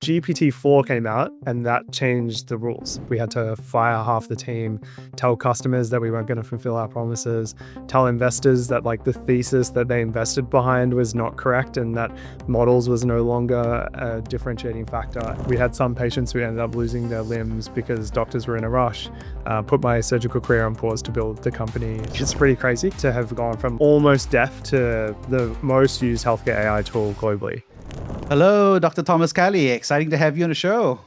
GPT-4 came out and that changed the rules. We had to fire half the team, tell customers that we weren't going to fulfill our promises, tell investors that the thesis that they invested behind was not correct and that models was no longer a differentiating factor. We had some patients who ended up losing their limbs because doctors were in a rush. Put my surgical career on pause to build the company. It's pretty crazy to have gone from almost deaf to the most used healthcare AI tool globally. Hello, Dr. Thomas Kelly. Exciting to have you on the show.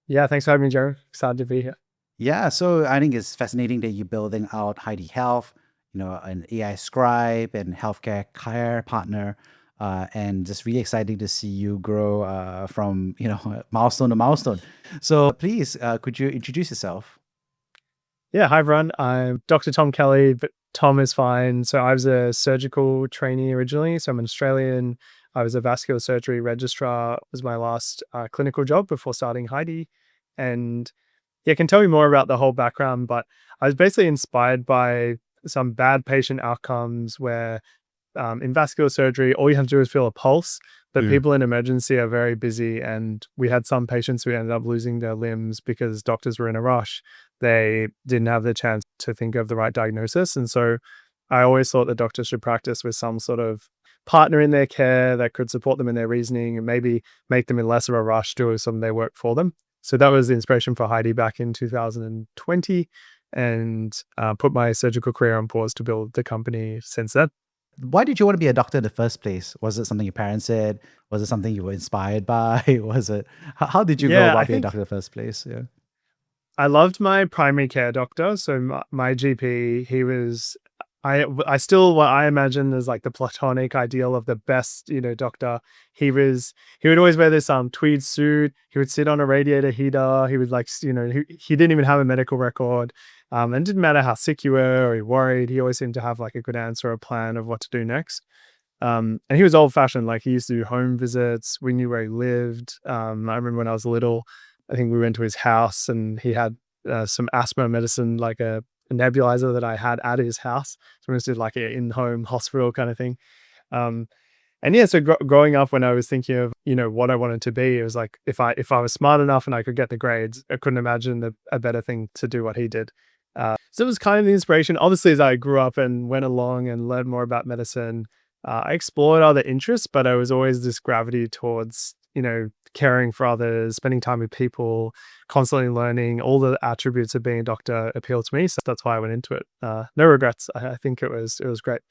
Yeah, thanks for having me, Jeremy. Excited to be here. Yeah, so I think it's fascinating that you're building out Heidi Health, an AI scribe and healthcare care partner, and just really exciting to see you grow from milestone to milestone. So please, could you introduce yourself? Yeah, hi everyone. I'm Dr. Tom Kelly, but Tom is fine. So I was a surgical trainee originally. So I'm an Australian. I was a vascular surgery registrar, was my last clinical job before starting Heidi. And yeah, I can tell you more about the whole background, but I was basically inspired by some bad patient outcomes where in vascular surgery, all you have to do is feel a pulse, but people in emergency are very busy. And we had some patients who ended up losing their limbs because doctors were in a rush. They didn't have the chance to think of the right diagnosis. And so I always thought that doctors should practice with some sort of partner in their care that could support them in their reasoning and maybe make them in less of a rush doing some of their work for them. So that was the inspiration for Heidi back in 2020 and put my surgical career on pause to build the company since then. Why did you want to be a doctor in the first place? Was it something your parents said? Was it something you were inspired by? Was it, how did you go Yeah, about being a doctor in the first place? Yeah. I loved my primary care doctor. So my GP, he was, I still, what I imagine is like the platonic ideal of the best, doctor. He would always wear this tweed suit. He would sit on a radiator heater. He would he didn't even have a medical record. And it didn't matter how sick you were or you worried. He always seemed to have like a good answer or a plan of what to do next. And he was old fashioned. Like he used to do home visits. We knew where he lived. I remember when I was little, I think we went to his house and he had some asthma medicine, like a nebulizer that I had at his house. So we just did like an in-home hospital kind of thing. And yeah, so growing up when I was thinking of, what I wanted to be, it was like, if I was smart enough and I could get the grades, I couldn't imagine a better thing to do what he did. So it was kind of the inspiration. Obviously, as I grew up and went along and learned more about medicine, I explored other interests, but I was always this gravity towards, caring for others, spending time with people, constantly learning. All the attributes of being a doctor appealed to me. So that's why I went into it. No regrets. I think it was great.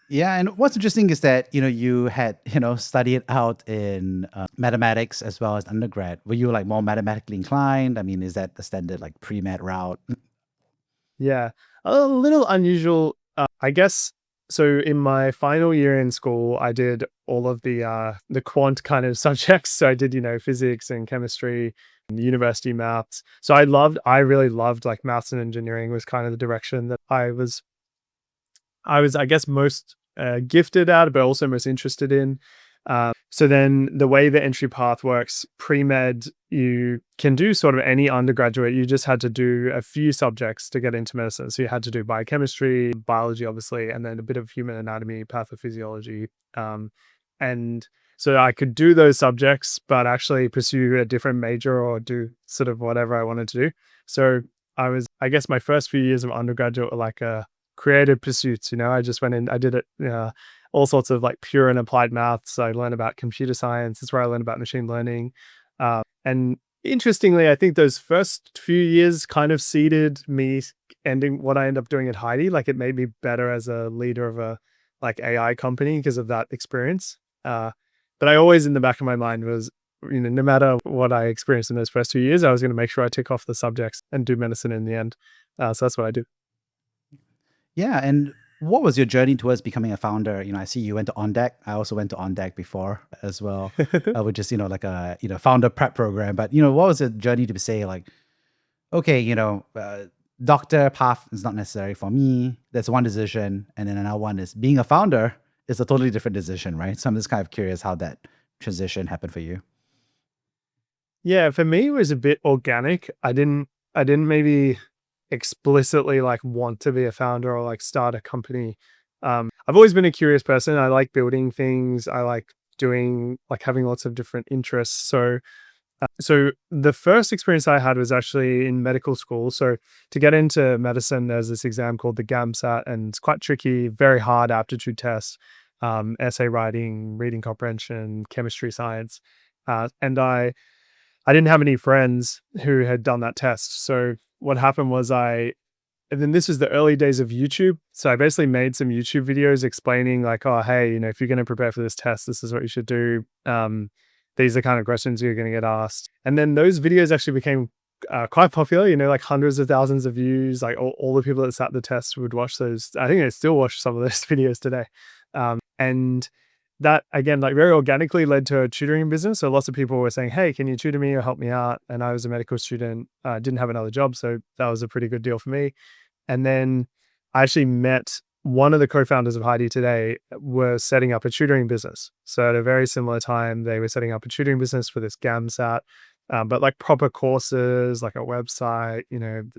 Yeah, and what's interesting is that you had studied out in mathematics as well as undergrad. Were you like more mathematically inclined? I mean, is that the standard like pre-med route? Yeah, a little unusual, I guess. So in my final year in school, I did all of the quant kind of subjects. So I did, physics and chemistry and university maths. So I really loved like maths and engineering was kind of the direction that I was, I guess, most gifted at, but also most interested in. So then the way the entry path works, pre-med, you can do sort of any undergraduate. You just had to do a few subjects to get into medicine. So you had to do biochemistry, biology, obviously, and then a bit of human anatomy, pathophysiology. And so I could do those subjects, but actually pursue a different major or do sort of whatever I wanted to do. So I guess my first few years of undergraduate were like a creative pursuits. I just went in, I did it, all sorts of like pure and applied maths. I learned about computer science. That's where I learned about machine learning. And interestingly, I think those first few years kind of seeded me ending what I ended up doing at Heidi. Like it made me better as a leader of a like AI company because of that experience. But I always in the back of my mind was, no matter what I experienced in those first 2 years, I was going to make sure I tick off the subjects and do medicine in the end. So that's what I do. Yeah, and what was your journey towards becoming a founder? I see you went to On Deck. I also went to On Deck before as well, which is like a founder prep program. But what was the journey to say like, okay, doctor path is not necessary for me. That's one decision, and then another one is being a founder is a totally different decision, right? So I'm just kind of curious how that transition happened for you. Yeah, for me, it was a bit organic. I didn't maybe explicitly like want to be a founder or like start a company. I've always been a curious person. I like building things. I like doing like having lots of different interests. So the first experience I had was actually in medical school. So to get into medicine, there's this exam called the GAMSAT, and it's quite tricky, very hard aptitude test, essay writing, reading comprehension, chemistry, science. And I didn't have any friends who had done that test. So what happened was and then this was the early days of YouTube. So I basically made some YouTube videos explaining like, oh, hey, if you're going to prepare for this test, this is what you should do. These are the kind of questions you're going to get asked. And then those videos actually became quite popular, like hundreds of thousands of views, like all the people that sat the test would watch those. I think they still watch some of those videos today. And that, again, like very organically led to a tutoring business. So lots of people were saying, hey, can you tutor me or help me out? And I was a medical student, didn't have another job. So that was a pretty good deal for me. And then I actually met one of the co-founders of Heidi today were setting up a tutoring business. So at a very similar time, they were setting up a tutoring business for this GAMSAT, but like proper courses, like a website,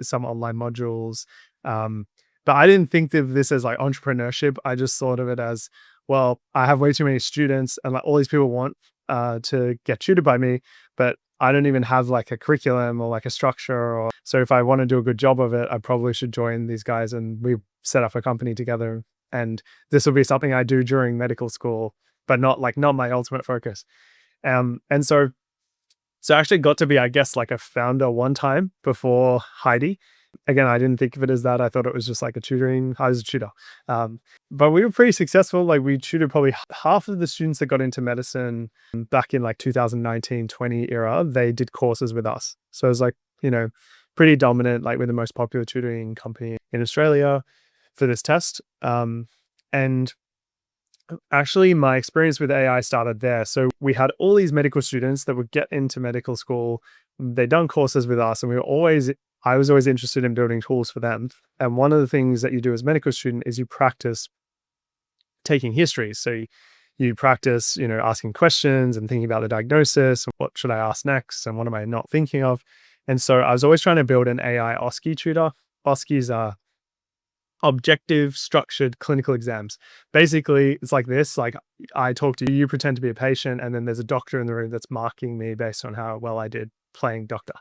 some online modules. But I didn't think of this as like entrepreneurship. I just thought of it as, well, I have way too many students and like all these people want to get tutored by me, but I don't even have like a curriculum or like a structure. So if I want to do a good job of it, I probably should join these guys and we set up a company together. And this will be something I do during medical school, but not my ultimate focus. And so I actually got to be, I guess, like a founder one time before Heidi. Again, I didn't think of it as that. I thought it was just like I was a tutor. But we were pretty successful. Like we tutored probably half of the students that got into medicine back in like 2019-20 era. They did courses with us. So it was like, pretty dominant, like we're the most popular tutoring company in Australia for this test. And actually my experience with AI started there. So we had all these medical students that would get into medical school. They'd done courses with us and I was always interested in building tools for them. And one of the things that you do as a medical student is you practice taking histories. So you practice, asking questions and thinking about the diagnosis. What should I ask next? And what am I not thinking of? And so I was always trying to build an AI OSCE tutor. OSCEs are objective, structured clinical exams. Basically, it's like this, like I talk to you, you pretend to be a patient, and then there's a doctor in the room that's marking me based on how well I did playing doctor.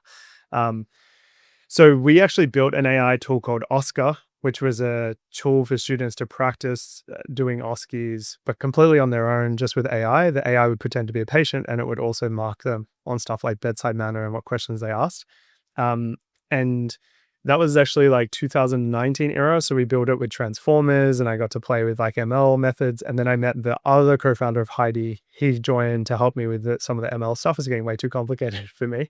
So we actually built an AI tool called Oscer, which was a tool for students to practice doing OSCEs, but completely on their own, just with AI. The AI would pretend to be a patient and it would also mark them on stuff like bedside manner and what questions they asked. And that was actually like 2019 era. So we built it with transformers and I got to play with like ML methods. And then I met the other co-founder of Heidi. He joined to help me with some of the ML stuff. It's getting way too complicated for me.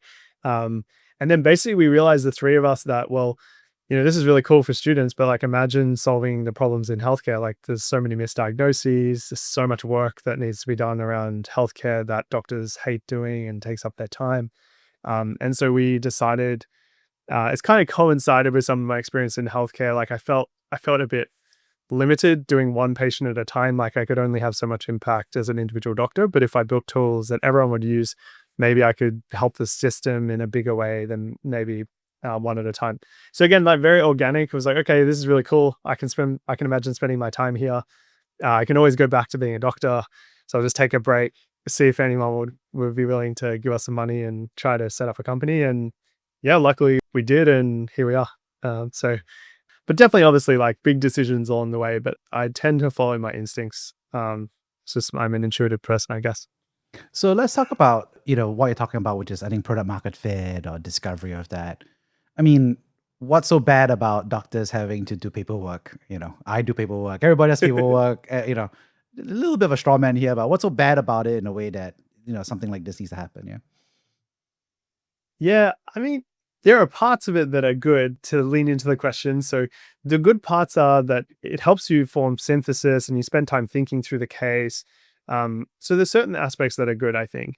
And then basically we realized, the three of us, that, well, this is really cool for students, but like imagine solving the problems in healthcare. Like there's so many misdiagnoses, there's so much work that needs to be done around healthcare that doctors hate doing and takes up their time. And so we decided, it's kind of coincided with some of my experience in healthcare. Like I felt a bit limited doing one patient at a time. Like I could only have so much impact as an individual doctor, but if I built tools that everyone would use, maybe I could help the system in a bigger way than maybe one at a time. So again, like very organic. It was like, okay, this is really cool. I can imagine spending my time here. I can always go back to being a doctor. So I'll just take a break, see if anyone would be willing to give us some money and try to set up a company. And yeah, luckily we did, and here we are. But definitely, obviously, like big decisions along the way, but I tend to follow my instincts. It's just, I'm an intuitive person, I guess. So let's talk about, what you're talking about, which is, I think, product market fit or discovery of that. I mean, what's so bad about doctors having to do paperwork? I do paperwork. Everybody does paperwork. A little bit of a straw man here, but what's so bad about it in a way that, something like this needs to happen? Yeah. Yeah, I mean, there are parts of it that are good, to lean into the question. So the good parts are that it helps you form synthesis and you spend time thinking through the case. So there's certain aspects that are good, I think.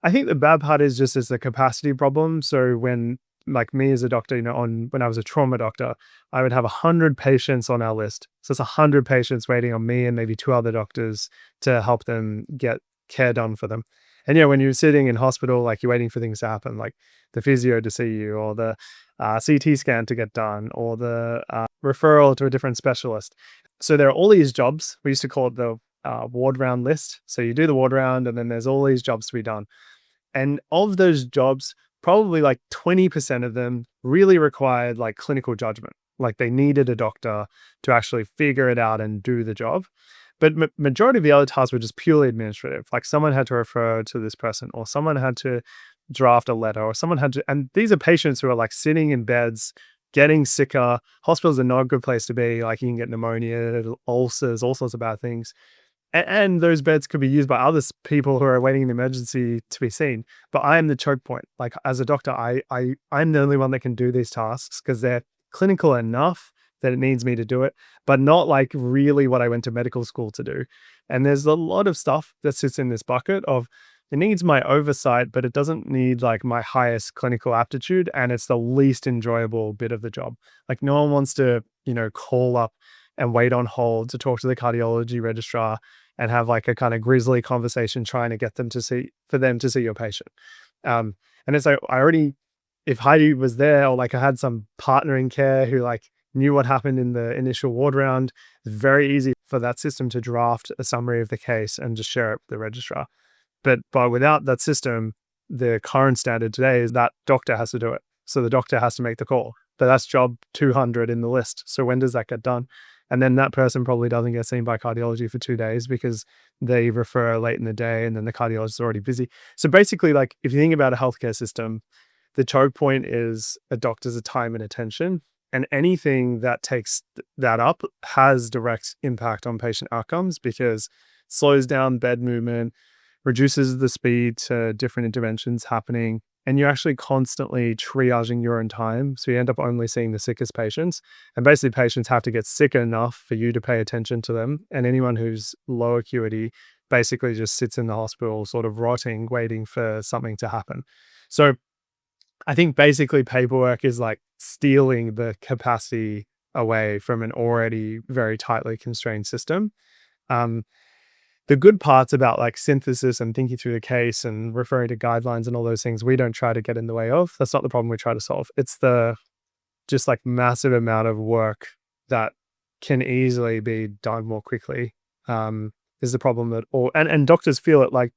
I think the bad part is just, it's a capacity problem. So when, like me as a doctor, when I was a trauma doctor, I would have 100 patients on our list. So it's 100 patients waiting on me and maybe 2 other doctors to help them get care done for them. And when you're sitting in hospital, like you're waiting for things to happen, like the physio to see you, or the CT scan to get done, or the referral to a different specialist. So there are all these jobs. We used to call it the ward round list. So you do the ward round, and then there's all these jobs to be done. And of those jobs, probably like 20% of them really required like clinical judgment. Like they needed a doctor to actually figure it out and do the job. But majority of the other tasks were just purely administrative. Like someone had to refer to this person, or someone had to draft a letter, or someone had to, and these are patients who are like sitting in beds, getting sicker. Hospitals are not a good place to be. Like you can get pneumonia, ulcers, all sorts of bad things. And those beds could be used by other people who are waiting in the emergency to be seen. But I am the choke point. Like as a doctor, I'm the only one that can do these tasks because they're clinical enough that it needs me to do it, but not like really what I went to medical school to do. And there's a lot of stuff that sits in this bucket of it needs my oversight, but it doesn't need like my highest clinical aptitude. And it's the least enjoyable bit of the job. Like no one wants to, call up and wait on hold to talk to the cardiology registrar and have like a kind of grisly conversation trying to get them to see your patient. And it's like, if Heidi was there, or like I had some partner in care who like knew what happened in the initial ward round, it's very easy for that system to draft a summary of the case and just share it with the registrar. But without that system, the current standard today is that doctor has to do it. So the doctor has to make the call. But that's job 200 in the list. So when does that get done? And then that person probably doesn't get seen by cardiology for 2 days because they refer late in the day and then the cardiologist is already busy. So basically, like if you think about a healthcare system, the choke point is a doctor's time and attention. And anything that takes that up has direct impact on patient outcomes because it slows down bed movement, reduces the speed to different interventions happening, and you're actually constantly triaging your own time. So you end up only seeing the sickest patients. And basically patients have to get sick enough for you to pay attention to them. And anyone who's low acuity basically just sits in the hospital sort of rotting, waiting for something to happen. So I think basically paperwork is like stealing the capacity away from an already very tightly constrained system. The good parts about like synthesis and thinking through the case and referring to guidelines and all those things, we don't try to get in the way of. That's not the problem we try to solve. It's the just like massive amount of work that can easily be done more quickly is the problem that and doctors feel it. Like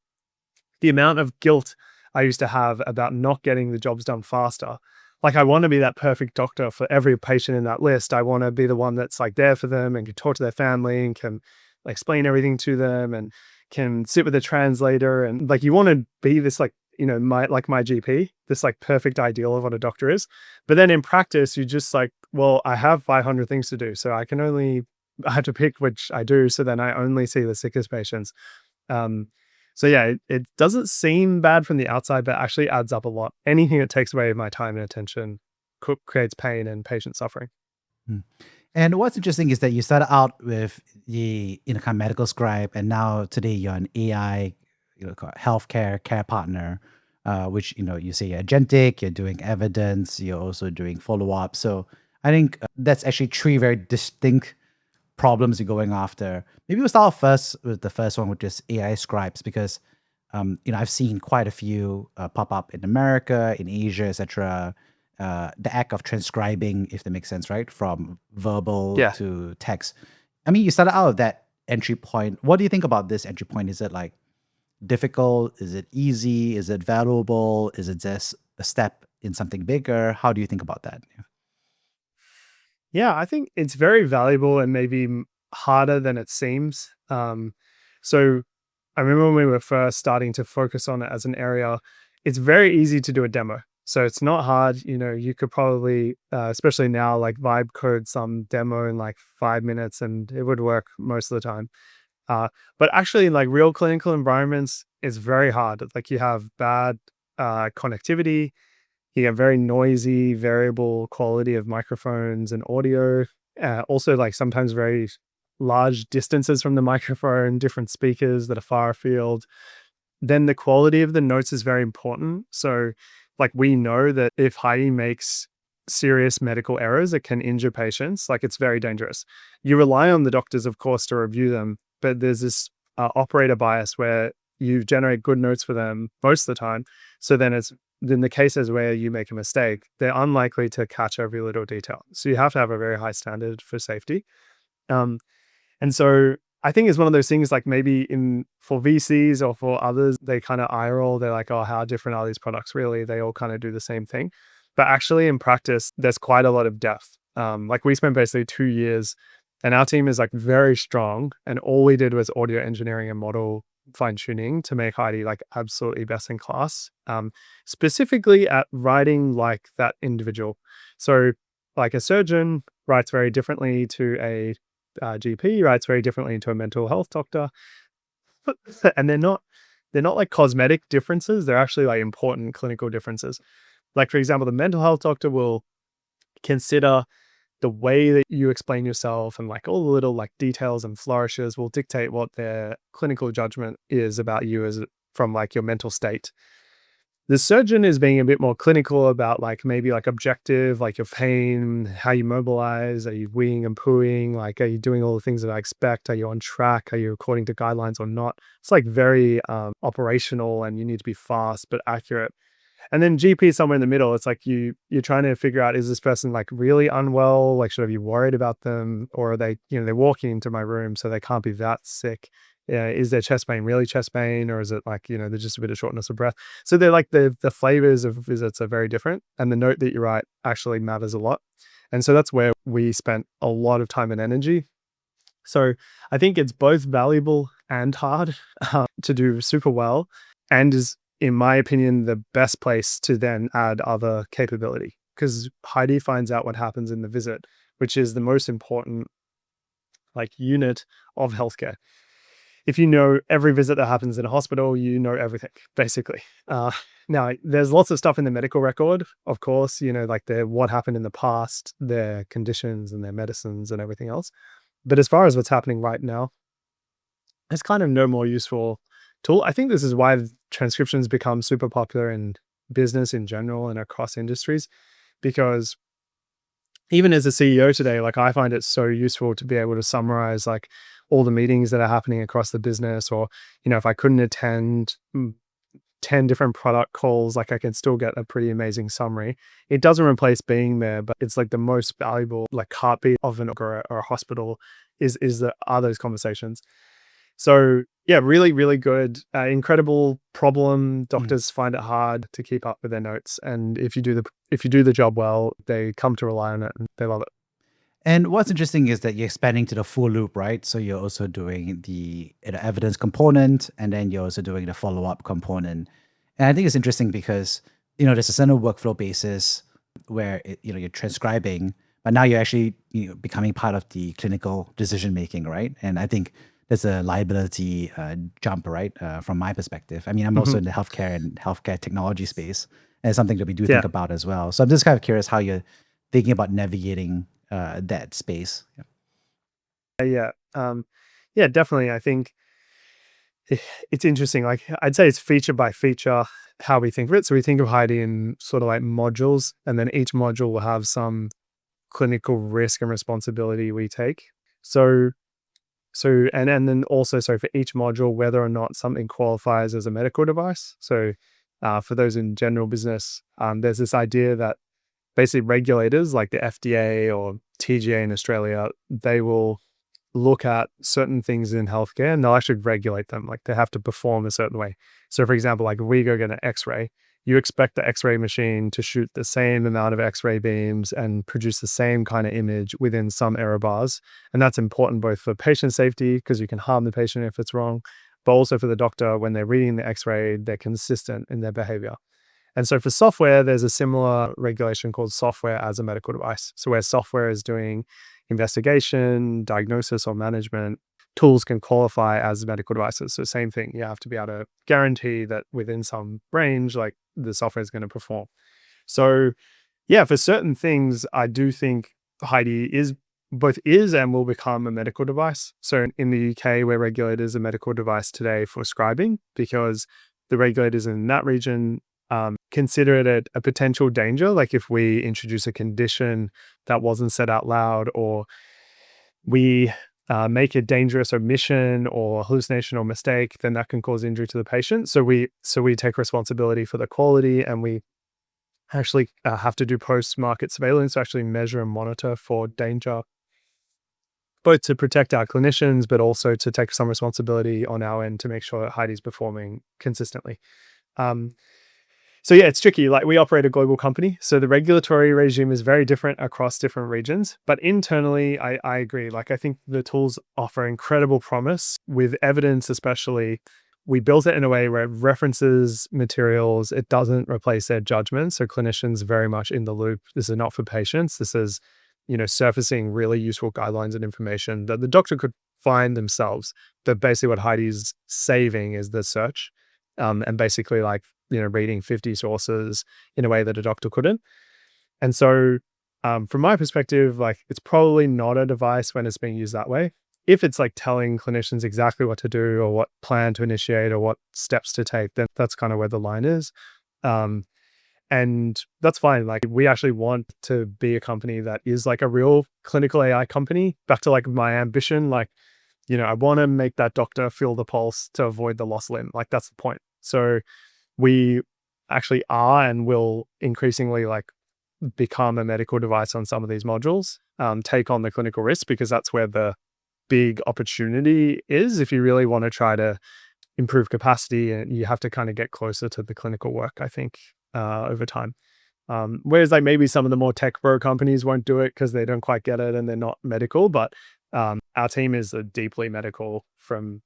the amount of guilt I used to have about not getting the jobs done faster. Like I want to be that perfect doctor for every patient in that list. I want to be the one that's like there for them and can talk to their family and can explain everything to them and can sit with a translator. And like you want to be this like, my GP, this like perfect ideal of what a doctor is. But then in practice, you just like, well, I have 500 things to do. So I have to pick which I do. So then I only see the sickest patients. So yeah, it doesn't seem bad from the outside, but actually adds up a lot. Anything that takes away my time and attention creates pain and patient suffering. Hmm. And what's interesting is that you started out with the kind of medical scribe, and now today you're an AI, healthcare care partner, which you say you're agentic, you're doing evidence, you're also doing follow up. So I think that's actually three very distinct problems you're going after. Maybe we'll start off first with the first one, which is AI scribes, because I've seen quite a few pop up in America, in Asia, etc. The act of transcribing, if that makes sense, right? From verbal Yeah. to text. I mean, you started out of that entry point. What do you think about this entry point? Is it like difficult? Is it easy? Is it valuable? Is it just a step in something bigger? How do you think about that? Yeah, I think it's very valuable and maybe harder than it seems. So I remember when we were first starting to focus on it as an area, it's very easy to do a demo. So it's not hard. You could probably, especially now, like vibe code some demo in like 5 minutes and it would work most of the time. But actually in like real clinical environments, it's very hard. Like you have bad connectivity. You get very noisy, variable quality of microphones and audio. Also, like sometimes very large distances from the microphone, different speakers that are far afield. Then the quality of the notes is very important. So, like we know that if Heidi makes serious medical errors, it can injure patients. Like it's very dangerous. You rely on the doctors, of course, to review them, but there's this operator bias where you generate good notes for them most of the time. So then in the cases where you make a mistake, they're unlikely to catch every little detail. So you have to have a very high standard for safety. And so I think it's one of those things like maybe for VCs or for others, they kind of eye roll. They're like, oh, how different are these products really? They all kind of do the same thing. But actually in practice, there's quite a lot of depth. Like we spent basically 2 years and our team is like very strong. And all we did was audio engineering and model fine tuning to make Heidi like absolutely best in class, specifically at writing like that individual. So like a surgeon writes very differently to a GP, writes very differently to a mental health doctor, and they're not like cosmetic differences. They're actually like important clinical differences. Like for example, the mental health doctor will consider the way that you explain yourself and like all the little like details and flourishes will dictate what their clinical judgment is about you as from like your mental state. The surgeon is being a bit more clinical about like maybe like objective, like your pain, how you mobilize, are you weeing and pooing, like are you doing all the things that I expect, are you on track, are you according to guidelines or not. It's like very operational and you need to be fast but accurate. And then GP is somewhere in the middle. It's like you're trying to figure out, is this person like really unwell? Like, should I be worried about them? Or are they, they're walking into my room, so they can't be that sick. Is their chest pain really chest pain? Or is it like, there's just a bit of shortness of breath? So they're like the flavors of visits are very different. And the note that you write actually matters a lot. And so that's where we spent a lot of time and energy. So I think it's both valuable and hard to do super well, and is, in my opinion, the best place to then add other capability, because Heidi finds out what happens in the visit, which is the most important like unit of healthcare. If you know every visit that happens in a hospital, you know everything basically. Now there's lots of stuff in the medical record, of course, like what happened in the past, their conditions and their medicines and everything else. But as far as what's happening right now, there's kind of no more useful tool. I think this is why transcriptions become super popular in business in general and across industries, because even as a CEO today, like I find it so useful to be able to summarize like all the meetings that are happening across the business, or, if I couldn't attend 10 different product calls, like I can still get a pretty amazing summary. It doesn't replace being there, but it's like the most valuable like heartbeat of or a hospital are those conversations. So yeah, really, really good, incredible problem. Doctors find it hard to keep up with their notes, and if you do the job well, they come to rely on it and they love it. And what's interesting is that you're expanding to the full loop, right? So you're also doing the evidence component, and then you're also doing the follow-up component. And I think it's interesting because, there's a certain workflow basis where, you're transcribing, but now you're actually becoming part of the clinical decision-making, right? And I think there's a liability jump, right? From my perspective. I mean, I'm also in the healthcare and healthcare technology space, and it's something that we do think about as well. So I'm just kind of curious how you're thinking about navigating that space. Yeah, definitely. I think it's interesting. Like I'd say it's feature by feature how we think of it. So we think of Heidi in sort of like modules, and then each module will have some clinical risk and responsibility we take. So and then also, so for each module, whether or not something qualifies as a medical device. So for those in general business, there's this idea that basically regulators like the FDA or TGA in Australia, they will look at certain things in healthcare and they'll actually regulate them. Like they have to perform a certain way. So for example, like if we go get an X-ray, you expect the X-ray machine to shoot the same amount of X-ray beams and produce the same kind of image within some error bars. And that's important both for patient safety, because you can harm the patient if it's wrong, but also for the doctor, when they're reading the X-ray, they're consistent in their behavior. And so for software, there's a similar regulation called software as a medical device. So where software is doing investigation, diagnosis, or management, tools can qualify as medical devices. So same thing, you have to be able to guarantee that within some range, like the software is going to perform. So yeah, for certain things, I do think Heidi both is and will become a medical device. So in the UK, we're regulated as a medical device today for scribing, because the regulators in that region consider it a potential danger. Like if we introduce a condition that wasn't said out loud, or we make a dangerous omission or hallucination or mistake, then that can cause injury to the patient. So we take responsibility for the quality, and we actually have to do post-market surveillance to actually measure and monitor for danger both to protect our clinicians, but also to take some responsibility on our end to make sure that Heidi's performing consistently. So yeah, it's tricky. Like, we operate a global company, so the regulatory regime is very different across different regions. But internally, I agree. Like, I think the tools offer incredible promise with evidence, especially. We built it in a way where it references materials. It doesn't replace their judgment. So clinicians very much in the loop. This is not for patients. This is, surfacing really useful guidelines and information that the doctor could find themselves. But basically what Heidi's saving is the search, and basically like, reading 50 sources in a way that a doctor couldn't. And so from my perspective, like, it's probably not a device when it's being used that way. If it's like telling clinicians exactly what to do or what plan to initiate or what steps to take, then that's kind of where the line is. And that's fine. Like, we actually want to be a company that is like a real clinical AI company. Back to like my ambition, like, I want to make that doctor feel the pulse to avoid the lost limb. Like, that's the point. So we actually are and will increasingly like become a medical device on some of these modules, take on the clinical risk, because that's where the big opportunity is. If you really want to try to improve capacity, and you have to kind of get closer to the clinical work, I think, over time. Whereas like maybe some of the more tech bro companies won't do it because they don't quite get it and they're not medical. But our team is a deeply medical, from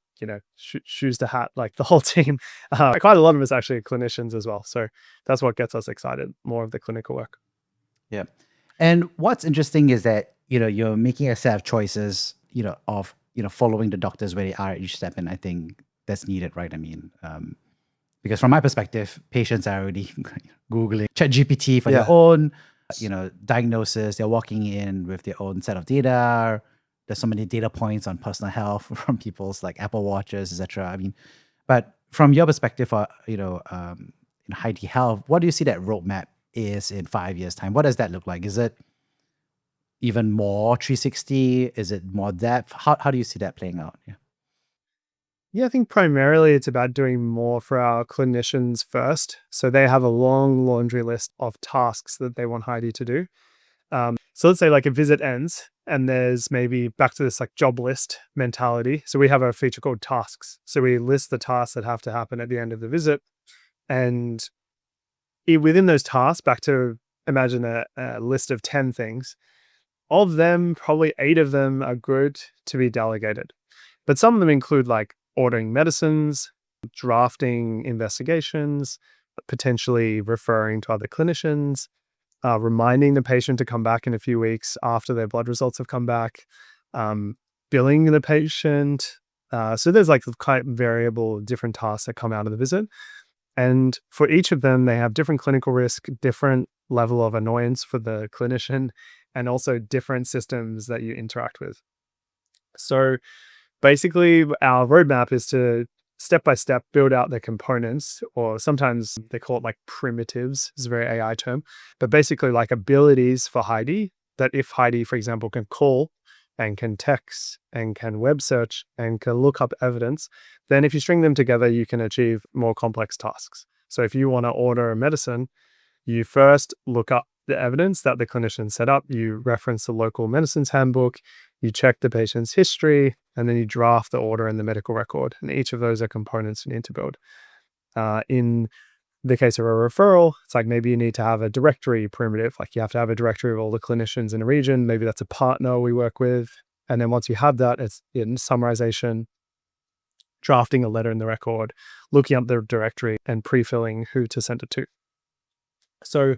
shoes to hat, like the whole team. Quite a lot of us actually are clinicians as well. So that's what gets us excited, more of the clinical work. Yeah. And what's interesting is that, you're making a set of choices, of, following the doctors where they are at each step. And I think that's needed, right? I mean, because from my perspective, patients are already Googling ChatGPT for their own, diagnosis. They're walking in with their own set of data. There's so many data points on personal health from people's like Apple Watches, etc. I mean, but from your perspective, in Heidi Health, what do you see that roadmap is in 5 years' time? What does that look like? Is it even more 360? Is it more depth? How do you see that playing out? Yeah, I think primarily it's about doing more for our clinicians first. So they have a long laundry list of tasks that they want Heidi to do. So let's say like a visit ends and there's maybe back to this like job list mentality. So we have a feature called tasks. So we list the tasks that have to happen at the end of the visit. And within those tasks, back to imagine a list of 10 things. Of them, probably 8 of them are good to be delegated. But some of them include like ordering medicines, drafting investigations, potentially referring to other clinicians, reminding the patient to come back in a few weeks after their blood results have come back, billing the patient. So there's like quite variable different tasks that come out of the visit. And for each of them, they have different clinical risk, different level of annoyance for the clinician, and also different systems that you interact with. So basically, our roadmap is to step by step build out the components, or sometimes they call it like primitives. It's a very AI term, but basically like abilities for Heidi, that if Heidi, for example, can call and can text and can web search and can look up evidence, then if you string them together, you can achieve more complex tasks. So if you want to order a medicine, you first look up the evidence that the clinician set up, you reference the local medicines handbook, you check the patient's history, and then you draft the order in the medical record. And each of those are components you need to build. In the case of a referral, it's like maybe you need to have a directory primitive, like you have to have a directory of all the clinicians in a region. Maybe that's a partner we work with. And then once you have that, it's in summarization, drafting a letter in the record, looking up the directory, and pre-filling who to send it to. So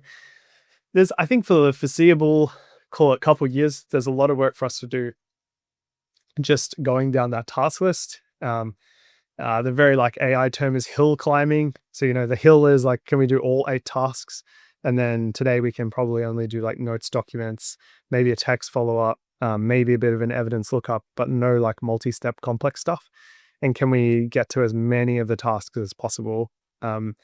there's, I think for the foreseeable, call it couple years, there's a lot of work for us to do just going down that task list. The very like AI term is hill climbing. So, the hill is like, can we do all 8 tasks? And then today we can probably only do like notes, documents, maybe a text follow-up, maybe a bit of an evidence lookup, but no like multi-step complex stuff. And can we get to as many of the tasks as possible? And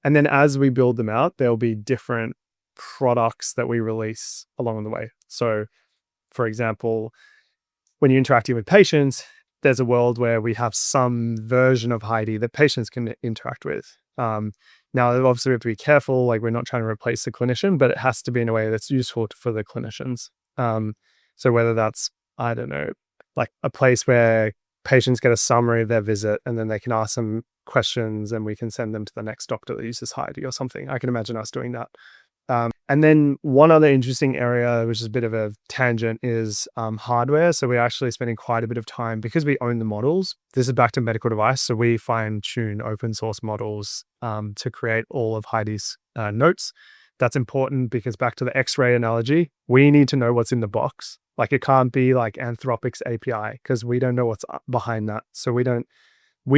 then as we build them out, there'll be different products that we release along the way. So for example, when you're interacting with patients, there's a world where we have some version of Heidi that patients can interact with. Now, obviously we have to be careful, like we're not trying to replace the clinician, but it has to be in a way that's useful for the clinicians. So whether that's, I don't know, like a place where patients get a summary of their visit and then they can ask some questions and we can send them to the next doctor that uses Heidi or something. I can imagine us doing that. And then one other interesting area, which is a bit of a tangent, is hardware. So we're actually spending quite a bit of time, because we own the models. This is back to medical device. So we fine tune open source models to create all of Heidi's notes. That's important because, back to the X-ray analogy, we need to know what's in the box. Like, it can't be like Anthropic's API because we don't know what's behind that. So we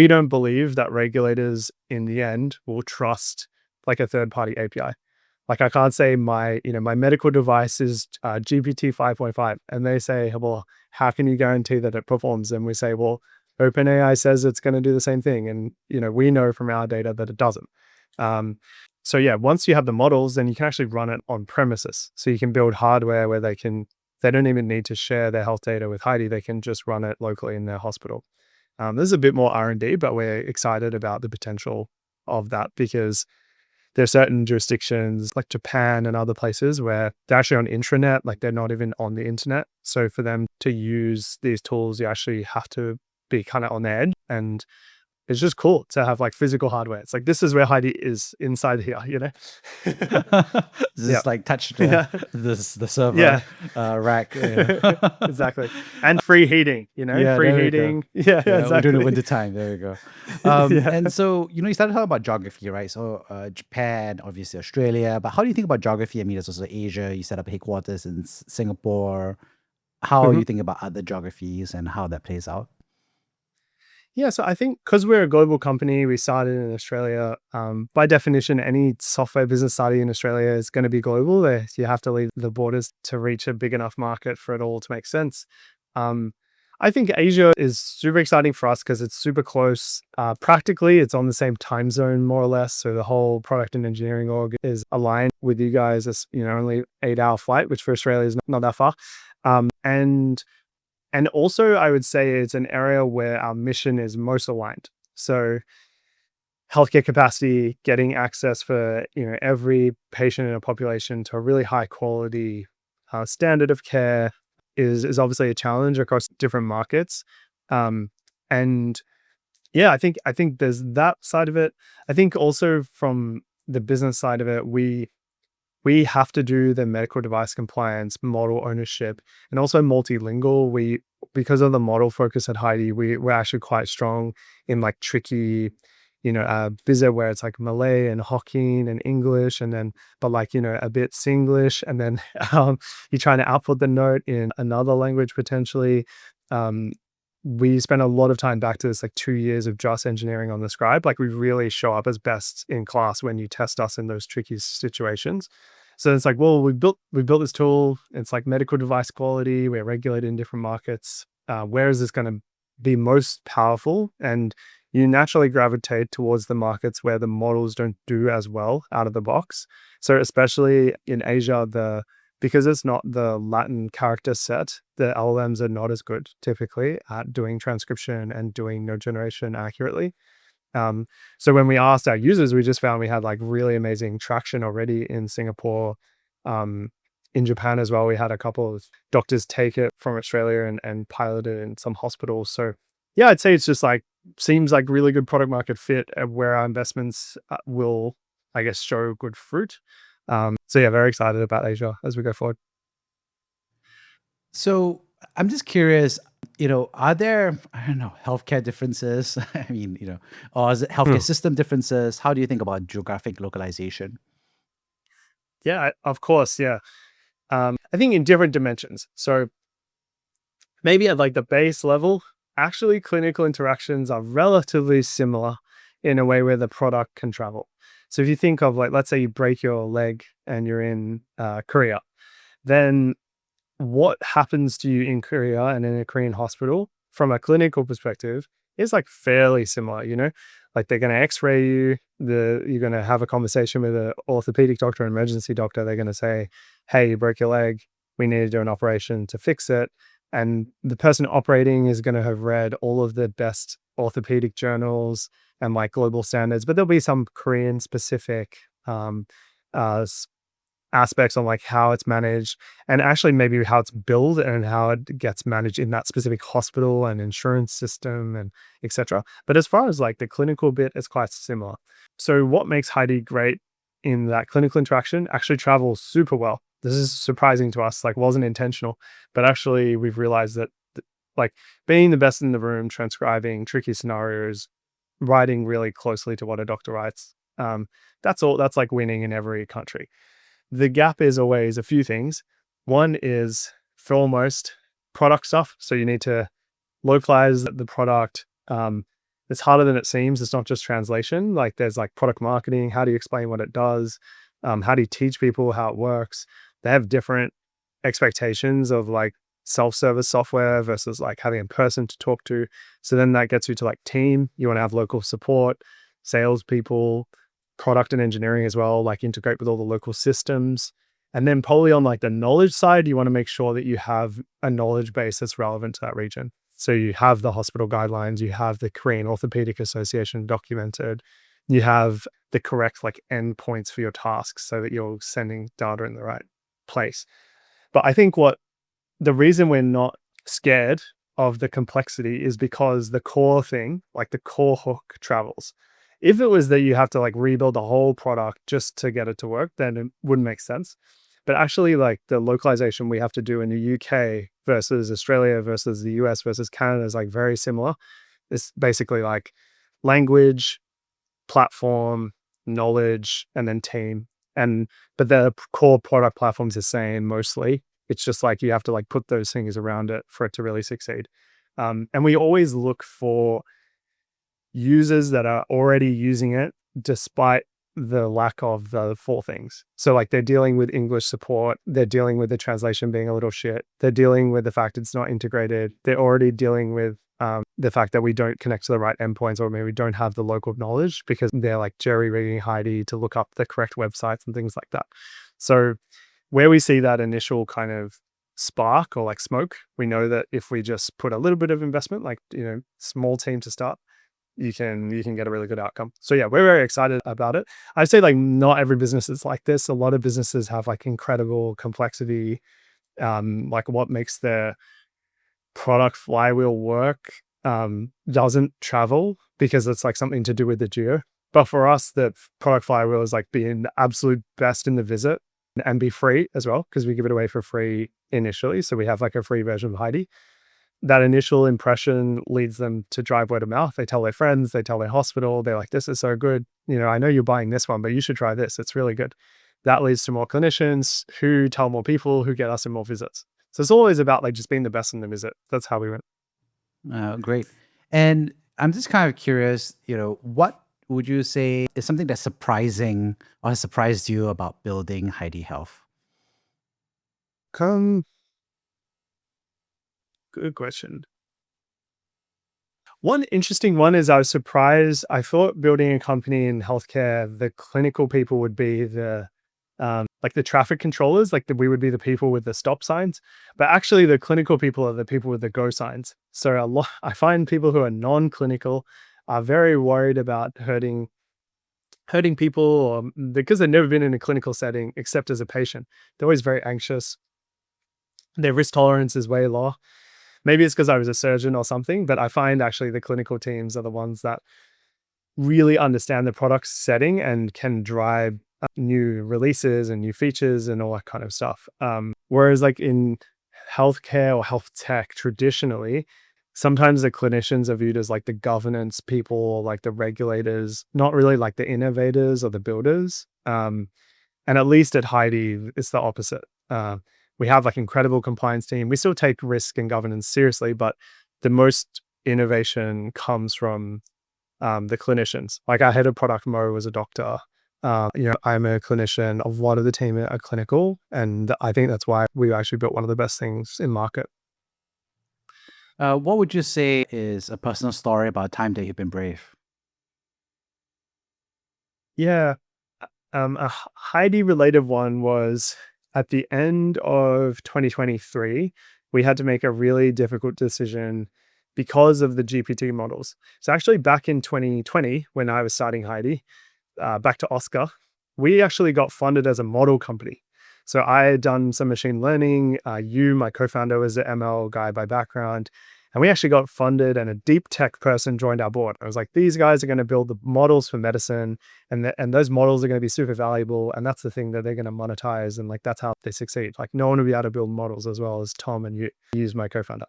don't believe that regulators in the end will trust like a third-party API. Like, I can't say my medical device is GPT 5.5, and they say, well, how can you guarantee that it performs? And we say, well, OpenAI says it's going to do the same thing, and we know from our data that it doesn't. So yeah, once you have the models, then you can actually run it on premises. So you can build hardware where they don't even need to share their health data with Heidi. They can just run it locally in their hospital. This is a bit more R&D, but we're excited about the potential of that, because there are certain jurisdictions like Japan and other places where they're actually on intranet, like they're not even on the internet. So for them to use these tools, you actually have to be kind of on the edge. And it's just cool to have like physical hardware. It's like, this is where Heidi is inside here, Just like touch the server rack. Exactly. And free heating, Yeah, free there we heating. go. Yeah, We're exactly. doing it winter time. There we go. And so, you started talking about geography, right? So Japan, obviously Australia, but how do you think about geography? I mean, there's also Asia. You set up headquarters in Singapore. How you think about other geographies and how that plays out? Yeah, so I think because we're a global company, we started in Australia. By definition, any software business starting in Australia is going to be global. You have to leave the borders to reach a big enough market for it all to make sense. I think Asia is super exciting for us because it's super close. Practically, it's on the same time zone, more or less. So the whole product and engineering org is aligned with you guys. It's only 8-hour flight, which for Australia is not that far. And also, I would say it's an area where our mission is most aligned. So healthcare capacity, getting access for every patient in a population to a really high quality standard of care is obviously a challenge across different markets. And yeah, I think there's that side of it. I think also from the business side of it, we have to do the medical device compliance, model ownership, and also multilingual. Because of the model focus at Heidi, we're actually quite strong in like tricky, visit where it's like Malay and Hokkien and English, and then, but like, a bit Singlish, and then you're trying to output the note in another language potentially. We spend a lot of time, back to this like 2 years of just engineering on the Scribe. Like, we really show up as best in class when you test us in those tricky situations. So it's like, well, we built this tool. It's like medical device quality. We're regulated in different markets. Where is this going to be most powerful? And you naturally gravitate towards the markets where the models don't do as well out of the box. So especially in Asia, because it's not the Latin character set, the LLMs are not as good typically at doing transcription and doing node generation accurately. So when we asked our users, we just found we had like really amazing traction already in Singapore. In Japan as well, we had a couple of doctors take it from Australia and pilot it in some hospitals. So yeah, I'd say it's just like, seems like really good product market fit where our investments will, I guess, show good fruit. So yeah, very excited about Asia as we go forward. So I'm just curious, are there, I don't know, healthcare differences? I mean, or is it healthcare system differences? How do you think about geographic localization? Yeah, of course. Yeah. I think in different dimensions. So maybe at like the base level, actually clinical interactions are relatively similar in a way where the product can travel. So if you think of like, let's say you break your leg and you're in Korea, then what happens to you in Korea and in a Korean hospital from a clinical perspective is like fairly similar, like they're going to x-ray you, you're going to have a conversation with an orthopedic doctor, an emergency doctor. They're going to say, hey, you broke your leg. We need to do an operation to fix it. And the person operating is going to have read all of the best orthopedic journals and like global standards, but there'll be some Korean specific aspects on like how it's managed and actually maybe how it's billed and how it gets managed in that specific hospital and insurance system and etc. But as far as like the clinical bit, it's quite similar. So what makes Heidi great in that clinical interaction actually travels super well. This is surprising to us, like wasn't intentional, but actually we've realized that like being the best in the room, transcribing tricky scenarios, writing really closely to what a doctor writes, that's like winning in every country. The gap is always a few things. One is foremost product stuff. So you need to localize the product. It's harder than it seems. It's not just translation. Like there's like product marketing. How do you explain what it does? How do you teach people how it works? They have different expectations of like self-service software versus like having a person to talk to. So then that gets you to like team. You want to have local support, salespeople, product and engineering as well, like integrate with all the local systems. And then probably on like the knowledge side, you want to make sure that you have a knowledge base that's relevant to that region. So you have the hospital guidelines, you have the Korean Orthopedic Association documented, you have the correct like endpoints for your tasks so that you're sending data in the right place. But I think the reason we're not scared of the complexity is because the core thing, like the core hook travels. If it was that you have to like rebuild the whole product just to get it to work, then it wouldn't make sense. But actually like the localization we have to do in the UK versus Australia versus the US versus Canada is like very similar. It's basically like language, platform, knowledge, and then team. But the core product platform's the same mostly. It's just like you have to like put those things around it for it to really succeed. And we always look for users that are already using it despite the lack of the four things. So like they're dealing with English support, they're dealing with the translation being a little shit, they're dealing with the fact it's not integrated, they're already dealing with the fact that we don't connect to the right endpoints, or maybe we don't have the local knowledge because they're like jerry-rigging Heidi to look up the correct websites and things like that. So where we see that initial kind of spark or like smoke, we know that if we just put a little bit of investment, like, small team to start, you can get a really good outcome. So yeah, we're very excited about it. I'd say like not every business is like this. A lot of businesses have like incredible complexity, like what makes their product flywheel work doesn't travel because it's like something to do with the geo. But for us, the product flywheel is like being the absolute best in the visit and be free as well, because we give it away for free initially. So we have like a free version of Heidi. That initial impression leads them to drive word of mouth. They tell their friends, they tell their hospital, they're like, this is so good. I know you're buying this one, but you should try this. It's really good. That leads to more clinicians who tell more people, who get us in more visits. So it's always about like just being the best in the visit. That's how we went. Great. And I'm just kind of curious, what would you say is something that's surprising or has surprised you about building Heidi Health? Good question. One interesting one is I was surprised. I thought building a company in healthcare, the clinical people would be the like the traffic controllers, like we would be the people with the stop signs, but actually the clinical people are the people with the go signs. So I find people who are non-clinical are very worried about hurting people, or because they've never been in a clinical setting except as a patient. They're always very anxious. Their risk tolerance is way low. Maybe it's because I was a surgeon or something, but I find actually the clinical teams are the ones that really understand the product setting and can drive new releases and new features and all that kind of stuff. Whereas like in healthcare or health tech, traditionally, sometimes the clinicians are viewed as like the governance people, or like the regulators, not really like the innovators or the builders. And at least at Heidi, it's the opposite. We have like incredible compliance team. We still take risk and governance seriously, but the most innovation comes from the clinicians. Like our head of product, Mo, was a doctor. I'm a clinician. A lot of the team are clinical, and I think that's why we actually built one of the best things in market. What would you say is a personal story about a time that you've been brave? Yeah, a Heidi related one was at the end of 2023. We had to make a really difficult decision because of the GPT models. So actually back in 2020, when I was starting Heidi, back to Oscer, we actually got funded as a model company. So I had done some machine learning. My co-founder, was an ML guy by background. And we actually got funded, and a deep tech person joined our board. I was like, these guys are going to build the models for medicine, and those models are going to be super valuable. And that's the thing that they're going to monetize. And like, that's how they succeed. Like, no one will be able to build models as well as Tom and you, my co-founder.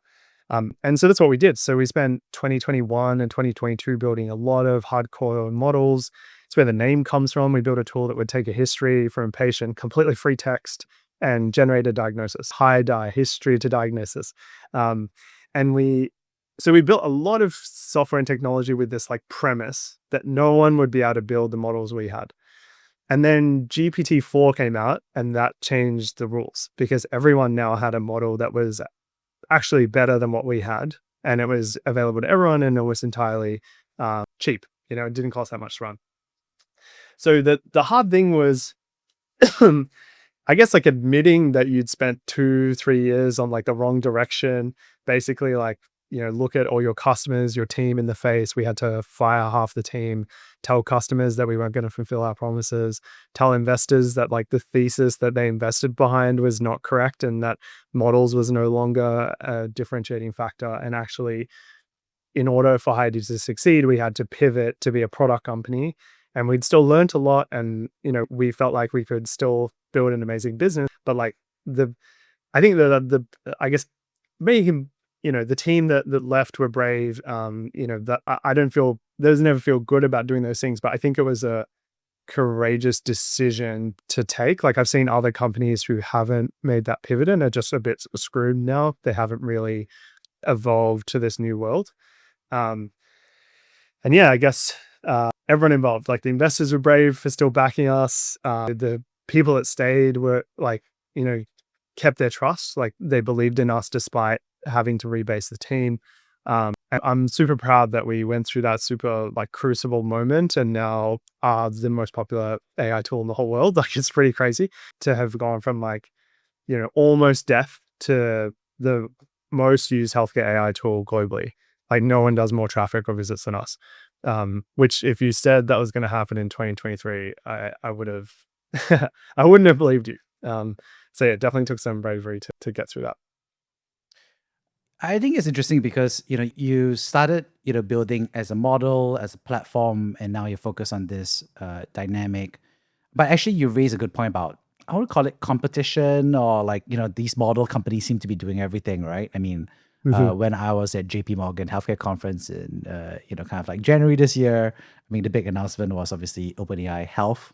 And so that's what we did. So we spent 2021 and 2022 building a lot of hardcore models. It's where the name comes from. We built a tool that would take a history from a patient, completely free text, and generate a diagnosis, history to diagnosis. And we built a lot of software and technology with this like premise that no one would be able to build the models we had. And then GPT-4 came out, and that changed the rules because everyone now had a model that was actually better than what we had, and it was available to everyone, and it was entirely cheap. It didn't cost that much to run. So the hard thing was, I guess, like admitting that you'd spent 2-3 years on like the wrong direction. Basically, like, look at all your customers, your team in the face. We had to fire half the team, tell customers that we weren't going to fulfill our promises, tell investors that like the thesis that they invested behind was not correct, and that models was no longer a differentiating factor. And actually, in order for Heidi to succeed, we had to pivot to be a product company, and we'd still learned a lot. And, we felt like we could still build an amazing business, but like I think that I guess making, the team that left were brave. That I don't feel, those never feel good about doing those things, but I think it was a courageous decision to take. Like, I've seen other companies who haven't made that pivot and are just a bit screwed now. They haven't really evolved to this new world. And yeah, I guess everyone involved, like the investors were brave for still backing us. The people that stayed were like, kept their trust. Like, they believed in us despite having to rebase the team. And I'm super proud that we went through that super like crucible moment, and now are the most popular AI tool in the whole world. Like, it's pretty crazy to have gone from like, almost death to the most used healthcare AI tool globally. Like, no one does more traffic or visits than us. Which, if you said that was going to happen in 2023, I would have, I wouldn't have believed you. So yeah, it definitely took some bravery to get through that. I think it's interesting because you started building as a model, as a platform, and now you're focused on this dynamic. But actually, you raise a good point about, I would call it competition, or like these model companies seem to be doing everything, right? I mean, when I was at JP Morgan Healthcare Conference in kind of like January this year, I mean, the big announcement was obviously OpenAI Health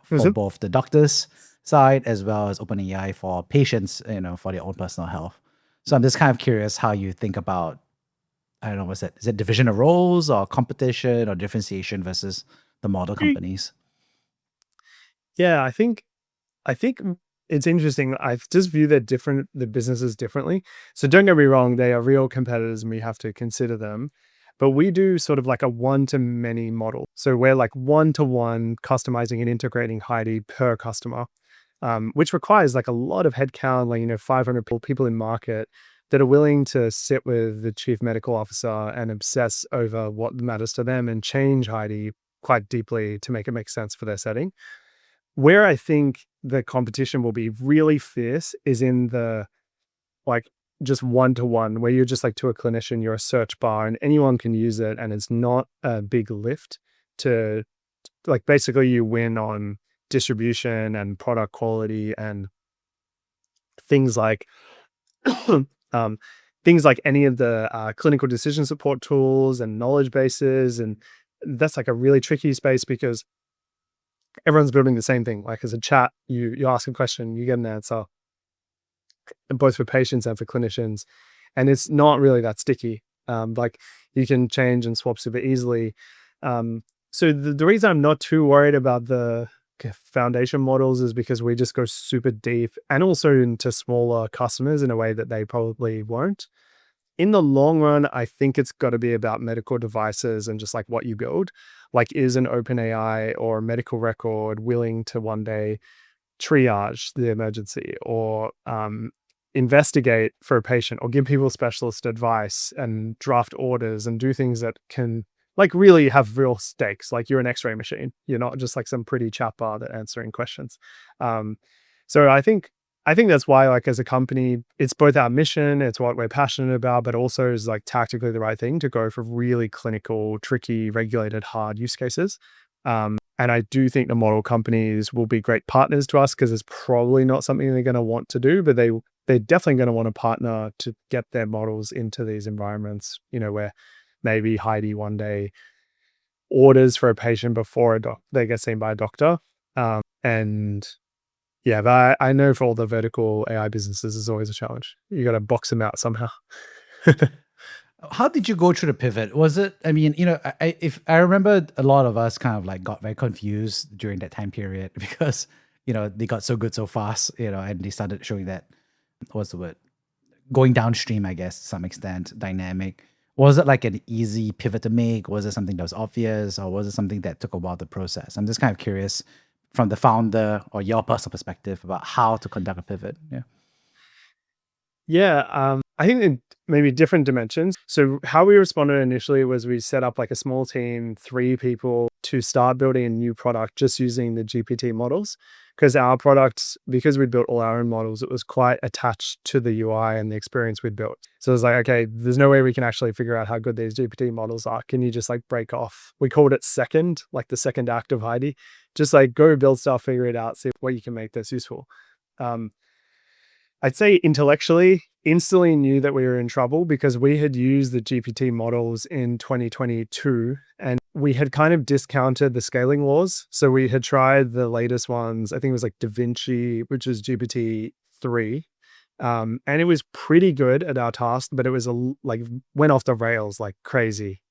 for both the doctors side as well as OpenAI for patients, for their own personal health. So I'm just kind of curious how you think about, I don't know, is it division of roles or competition or differentiation versus the model companies? Yeah, I think it's interesting. I just view the businesses differently. So don't get me wrong, they are real competitors and we have to consider them. But we do sort of like a one-to-many model. So we're like one-to-one customizing and integrating Heidi per customer, which requires like a lot of headcount, like, 500 people in market that are willing to sit with the chief medical officer and obsess over what matters to them and change Heidi quite deeply to make it make sense for their setting. Where I think the competition will be really fierce is in the like just one-to-one, where you're just like to a clinician, you're a search bar and anyone can use it, and it's not a big lift to like, basically you win on distribution and product quality and things like things like any of the clinical decision support tools and knowledge bases. And that's like a really tricky space because everyone's building the same thing. Like, as a chat, you ask a question, you get an answer, both for patients and for clinicians. And it's not really that sticky. Like, you can change and swap super easily. So the reason I'm not too worried about the foundation models is because we just go super deep and also into smaller customers in a way that they probably won't. In the long run, I think it's got to be about medical devices and just like what you build. Like, is an OpenAI or a medical record willing to one day triage the emergency or investigate for a patient or give people specialist advice and draft orders and do things that can like really have real stakes? Like, you're an X-ray machine. You're not just like some pretty chat bar that answering questions. So I think that's why, like, as a company, it's both our mission, it's what we're passionate about, but also is like tactically the right thing to go for really clinical, tricky, regulated, hard use cases. And I do think the model companies will be great partners to us because it's probably not something they're going to want to do, but they're definitely going to want to partner to get their models into these environments, where maybe Heidi one day orders for a patient before they get seen by a doctor. And yeah, but I know for all the vertical AI businesses, it's always a challenge. You got to box them out somehow. How did you go through the pivot? Was it, I mean, if I remember a lot of us kind of like got very confused during that time period because, they got so good so fast, and they started showing that, what's the word? Going downstream, I guess, to some extent, dynamic. Was it like an easy pivot to make? Was it something that was obvious, or was it something that took a while to process? I'm just kind of curious from the founder or your personal perspective about how to conduct a pivot. Yeah. Yeah, I think in maybe different dimensions. So how we responded initially was we set up like a small team, 3 people, to start building a new product just using the GPT models. Because our products, because we'd built all our own models, it was quite attached to the UI and the experience we'd built. So it was like, okay, there's no way we can actually figure out how good these GPT models are. Can you just like break off? We called it second, like the second act of Heidi. Just like go build stuff, figure it out, see what you can make this useful. Um, I'd say intellectually, instantly knew that we were in trouble because we had used the GPT models in 2022 and we had kind of discounted the scaling laws. So we had tried the latest ones. I think it was like Da Vinci, which is GPT 3. And it was pretty good at our task, but it was like went off the rails like crazy.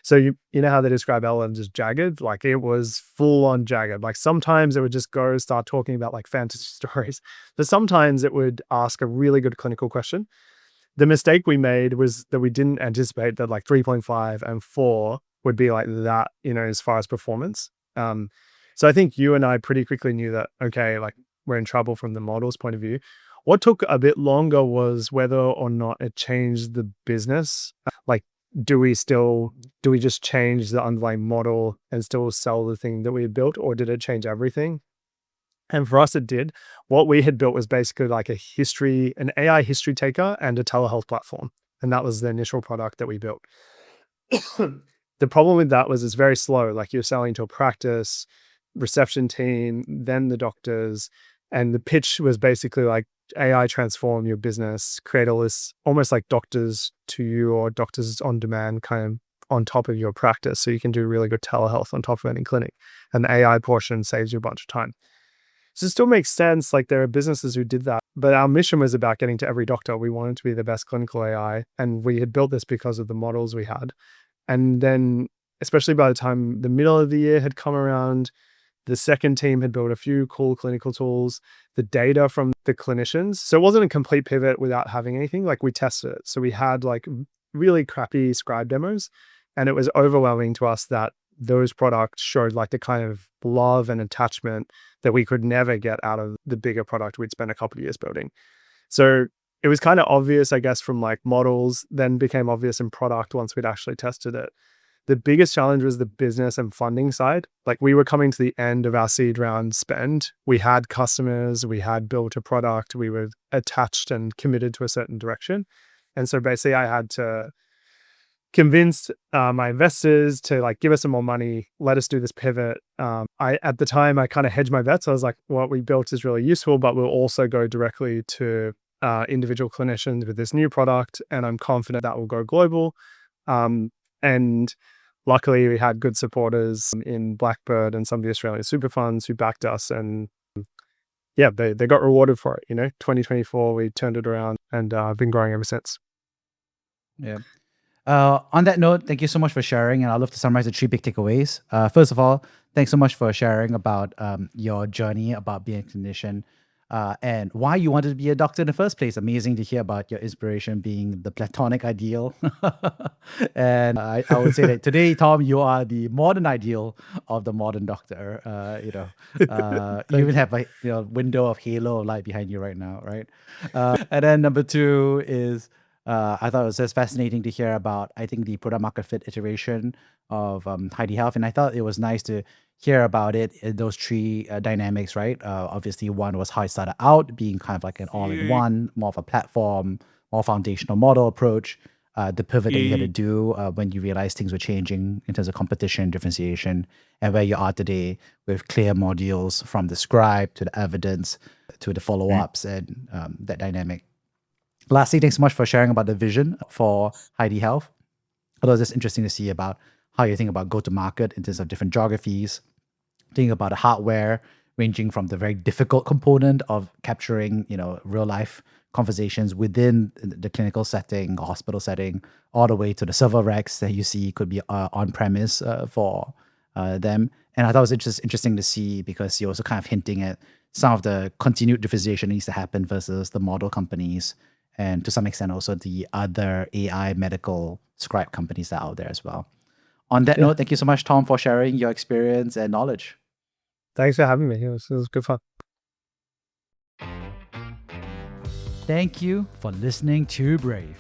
So you know how they describe LLMs as jagged? Like it was full on jagged. Like sometimes it would just go start talking about like fantasy stories, but sometimes it would ask a really good clinical question. The mistake we made was that we didn't anticipate that like 3.5 and 4 would be like that, as far as performance. So I think you and I pretty quickly knew that, okay, like we're in trouble from the model's point of view. What took a bit longer was whether or not it changed the business. Like, do we just change the underlying model and still sell the thing that we had built, or did it change everything? And for us, it did. What we had built was basically like an AI history taker and a telehealth platform. And that was the initial product that we built. The problem with that was it's very slow. Like you're selling to a practice, reception team, then the doctors. And the pitch was basically like AI transform your business, create all this almost like doctors to you or doctors on demand kind of on top of your practice. So you can do really good telehealth on top of any clinic. And the AI portion saves you a bunch of time. So it still makes sense. Like there are businesses who did that, but our mission was about getting to every doctor. We wanted to be the best clinical AI. And we had built this because of the models we had. And then, especially by the time the middle of the year had come around, the second team had built a few cool clinical tools, the data from the clinicians. So it wasn't a complete pivot without having anything. Like we tested it. So we had like really crappy Scribe demos. And it was overwhelming to us that those products showed like the kind of love and attachment that we could never get out of the bigger product we'd spent a couple of years building. So it was kind of obvious, I guess, from like models, then became obvious in product once we'd actually tested it. The biggest challenge was the business and funding side. Like we were coming to the end of our seed round spend. We had customers, we had built a product, we were attached and committed to a certain direction. And so basically I had to convince my investors to like give us some more money, let us do this pivot. At the time I kind of hedged my bets. I was like, what we built is really useful, but we'll also go directly to individual clinicians with this new product. And I'm confident that will go global. And luckily we had good supporters in Blackbird and some of the Australian super funds who backed us. And yeah, they got rewarded for it. 2024, we turned it around and I've been growing ever since. Yeah. On that note, thank you so much for sharing. And I'd love to summarize the 3 big takeaways. First of all, thanks so much for sharing about your journey about being a clinician and why you wanted to be a doctor in the first place. Amazing to hear about your inspiration being the platonic ideal. And I would say that today, Tom, you are the modern ideal of the modern doctor. You even have a window of halo of light behind you right now, right? And then number 2 is I thought it was just fascinating to hear about, I think, the product market fit iteration of Heidi Health. And I thought it was nice to hear about it in those three dynamics, right? Obviously, one was how it started out, being kind of like an all-in-one, more of a platform, more foundational model approach. The pivot that you had to do when you realized things were changing in terms of competition, differentiation, and where you are today with clear modules from the scribe to the evidence to the follow-ups and that dynamic. Lastly, thanks so much for sharing about the vision for Heidi Health. Although it's just interesting to see about how you think about go-to-market in terms of different geographies, think about the hardware ranging from the very difficult component of capturing, real-life conversations within the clinical setting, hospital setting, all the way to the server racks that you see could be on-premise for them. And I thought it was just interesting to see because you're also kind of hinting at some of the continued differentiation needs to happen versus the model companies, and to some extent also the other AI medical scribe companies that are out there as well. On that note, thank you so much, Tom, for sharing your experience and knowledge. Thanks for having me. It was good fun. Thank you for listening to Brave.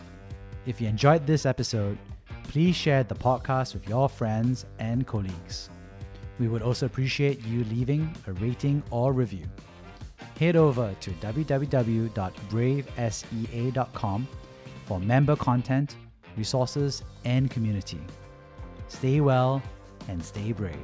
If you enjoyed this episode, please share the podcast with your friends and colleagues. We would also appreciate you leaving a rating or review. Head over to www.bravesea.com for member content, resources, and community. Stay well and stay brave.